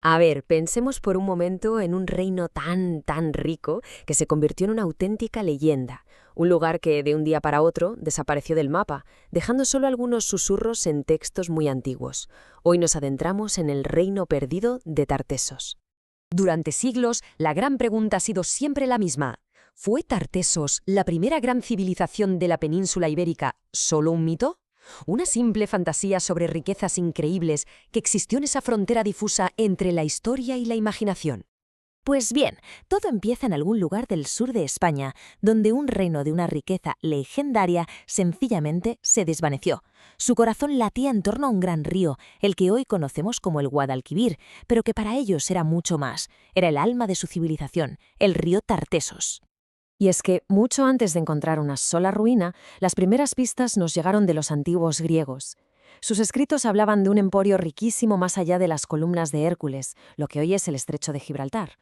A ver, pensemos por un momento en un reino tan rico que se convirtió en una auténtica leyenda, un lugar que de un día para otro desapareció del mapa, dejando solo algunos susurros en textos muy antiguos. Hoy nos adentramos en el reino perdido de Tartesos. Durante siglos, la gran pregunta ha sido siempre la misma. ¿Fue Tartesos, la primera gran civilización de la península ibérica, solo un mito? ¿Una simple fantasía sobre riquezas increíbles que existió en esa frontera difusa entre la historia y la imaginación? Pues bien, todo empieza en algún lugar del sur de España, donde un reino de una riqueza legendaria sencillamente se desvaneció. Su corazón latía en torno a un gran río, el que hoy conocemos como el Guadalquivir, pero que para ellos era mucho más. Era el alma de su civilización, el río Tartesos. Y es que, mucho antes de encontrar una sola ruina, las primeras pistas nos llegaron de los antiguos griegos. Sus escritos hablaban de un emporio riquísimo más allá de las columnas de Hércules, lo que hoy es el estrecho de Gibraltar.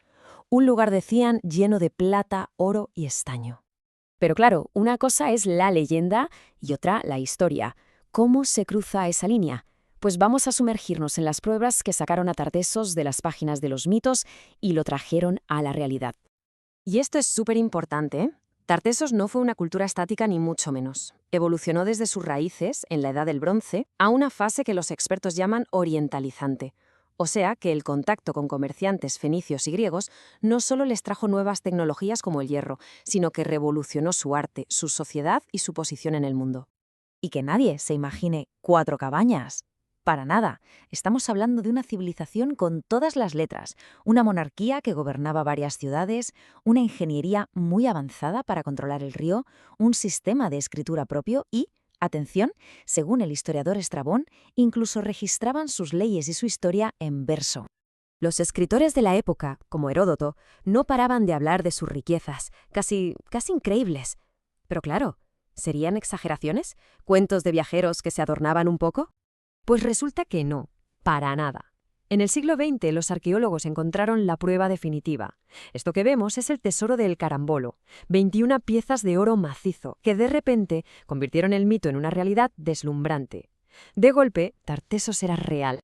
Un lugar, decían, lleno de plata, oro y estaño. Pero claro, una cosa es la leyenda y otra la historia. ¿Cómo se cruza esa línea? Pues vamos a sumergirnos en las pruebas que sacaron a Tartesos de las páginas de los mitos y lo trajeron a la realidad. Y esto es súper importante, ¿eh? Tartesos no fue una cultura estática ni mucho menos. Evolucionó desde sus raíces, en la Edad del Bronce, a una fase que los expertos llaman orientalizante. O sea, que el contacto con comerciantes fenicios y griegos no solo les trajo nuevas tecnologías como el hierro, sino que revolucionó su arte, su sociedad y su posición en el mundo. Y que nadie se imagine 4 cabañas. Para nada. Estamos hablando de una civilización con todas las letras, una monarquía que gobernaba varias ciudades, una ingeniería muy avanzada para controlar el río, un sistema de escritura propio y, atención, según el historiador Estrabón, incluso registraban sus leyes y su historia en verso. Los escritores de la época, como Heródoto, no paraban de hablar de sus riquezas, casi increíbles. Pero claro, ¿serían exageraciones? ¿Cuentos de viajeros que se adornaban un poco? Pues resulta que no, para nada. En el siglo XX los arqueólogos encontraron la prueba definitiva. Esto que vemos es el tesoro del Carambolo, 21 piezas de oro macizo, que de repente convirtieron el mito en una realidad deslumbrante. De golpe, Tartesos era real.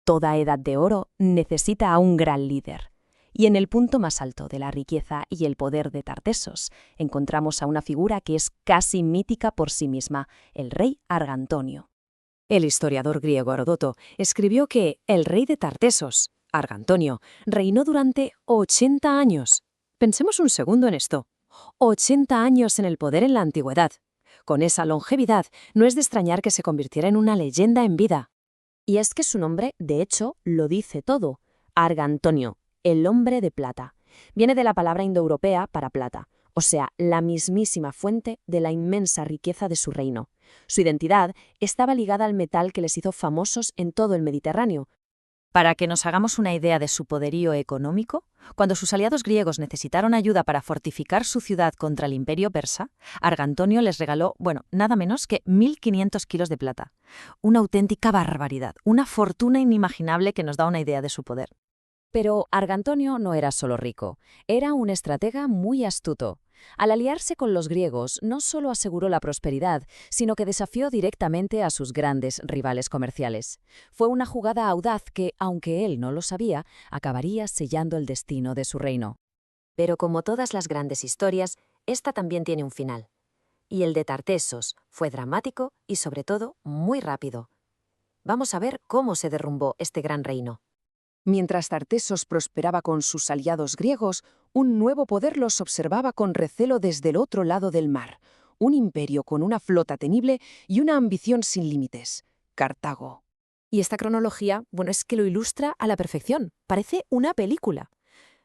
Toda edad de oro necesita a un gran líder. Y en el punto más alto de la riqueza y el poder de Tartesos, encontramos a una figura que es casi mítica por sí misma, el rey Argantonio. El historiador griego Heródoto escribió que el rey de Tartesos, Argantonio, reinó durante 80 años. Pensemos un segundo en esto. 80 años en el poder en la antigüedad. Con esa longevidad, no es de extrañar que se convirtiera en una leyenda en vida. Y es que su nombre, de hecho, lo dice todo. Argantonio, el hombre de plata. Viene de la palabra indoeuropea para plata, o sea, la mismísima fuente de la inmensa riqueza de su reino. Su identidad estaba ligada al metal que les hizo famosos en todo el Mediterráneo. Para que nos hagamos una idea de su poderío económico, cuando sus aliados griegos necesitaron ayuda para fortificar su ciudad contra el imperio persa, Argantonio les regaló, nada menos que 1.500 kilos de plata. Una auténtica barbaridad, una fortuna inimaginable que nos da una idea de su poder. Pero Argantonio no era solo rico, era un estratega muy astuto. Al aliarse con los griegos, no solo aseguró la prosperidad, sino que desafió directamente a sus grandes rivales comerciales. Fue una jugada audaz que, aunque él no lo sabía, acabaría sellando el destino de su reino. Pero como todas las grandes historias, esta también tiene un final. Y el de Tartesos fue dramático y, sobre todo, muy rápido. Vamos a ver cómo se derrumbó este gran reino. Mientras Tartesos prosperaba con sus aliados griegos, un nuevo poder los observaba con recelo desde el otro lado del mar. Un imperio con una flota temible y una ambición sin límites. Cartago. Y esta cronología, es que lo ilustra a la perfección. Parece una película.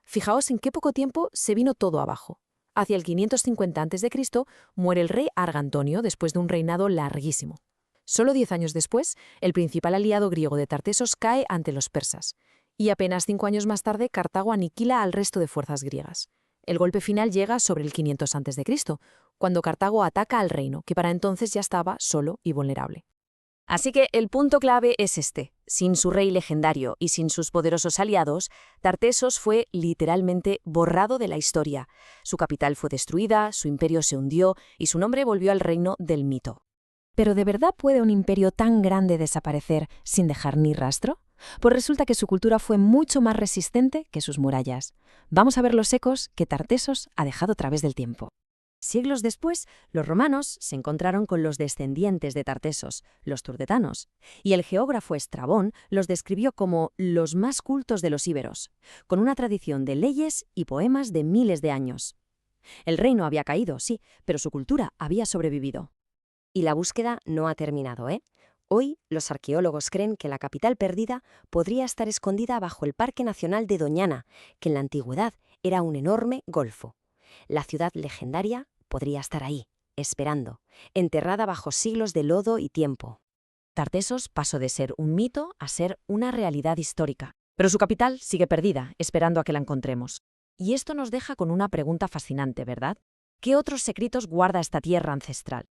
Fijaos en qué poco tiempo se vino todo abajo. Hacia el 550 a.C. muere el rey Argantonio después de un reinado larguísimo. Solo 10 años después, el principal aliado griego de Tartesos cae ante los persas. Y apenas 5 años más tarde, Cartago aniquila al resto de fuerzas griegas. El golpe final llega sobre el 500 a.C., cuando Cartago ataca al reino, que para entonces ya estaba solo y vulnerable. Así que el punto clave es este. Sin su rey legendario y sin sus poderosos aliados, Tartesos fue literalmente borrado de la historia. Su capital fue destruida, su imperio se hundió y su nombre volvió al reino del mito. ¿Pero de verdad puede un imperio tan grande desaparecer sin dejar ni rastro? Pues resulta que su cultura fue mucho más resistente que sus murallas. Vamos a ver los ecos que Tartesos ha dejado a través del tiempo. Siglos después, los romanos se encontraron con los descendientes de Tartesos, los turdetanos, y el geógrafo Estrabón los describió como los más cultos de los íberos, con una tradición de leyes y poemas de miles de años. El reino había caído, sí, pero su cultura había sobrevivido. Y la búsqueda no ha terminado, ¿eh? Hoy, los arqueólogos creen que la capital perdida podría estar escondida bajo el Parque Nacional de Doñana, que en la antigüedad era un enorme golfo. La ciudad legendaria podría estar ahí, esperando, enterrada bajo siglos de lodo y tiempo. Tartesos pasó de ser un mito a ser una realidad histórica, pero su capital sigue perdida, esperando a que la encontremos. Y esto nos deja con una pregunta fascinante, ¿verdad? ¿Qué otros secretos guarda esta tierra ancestral?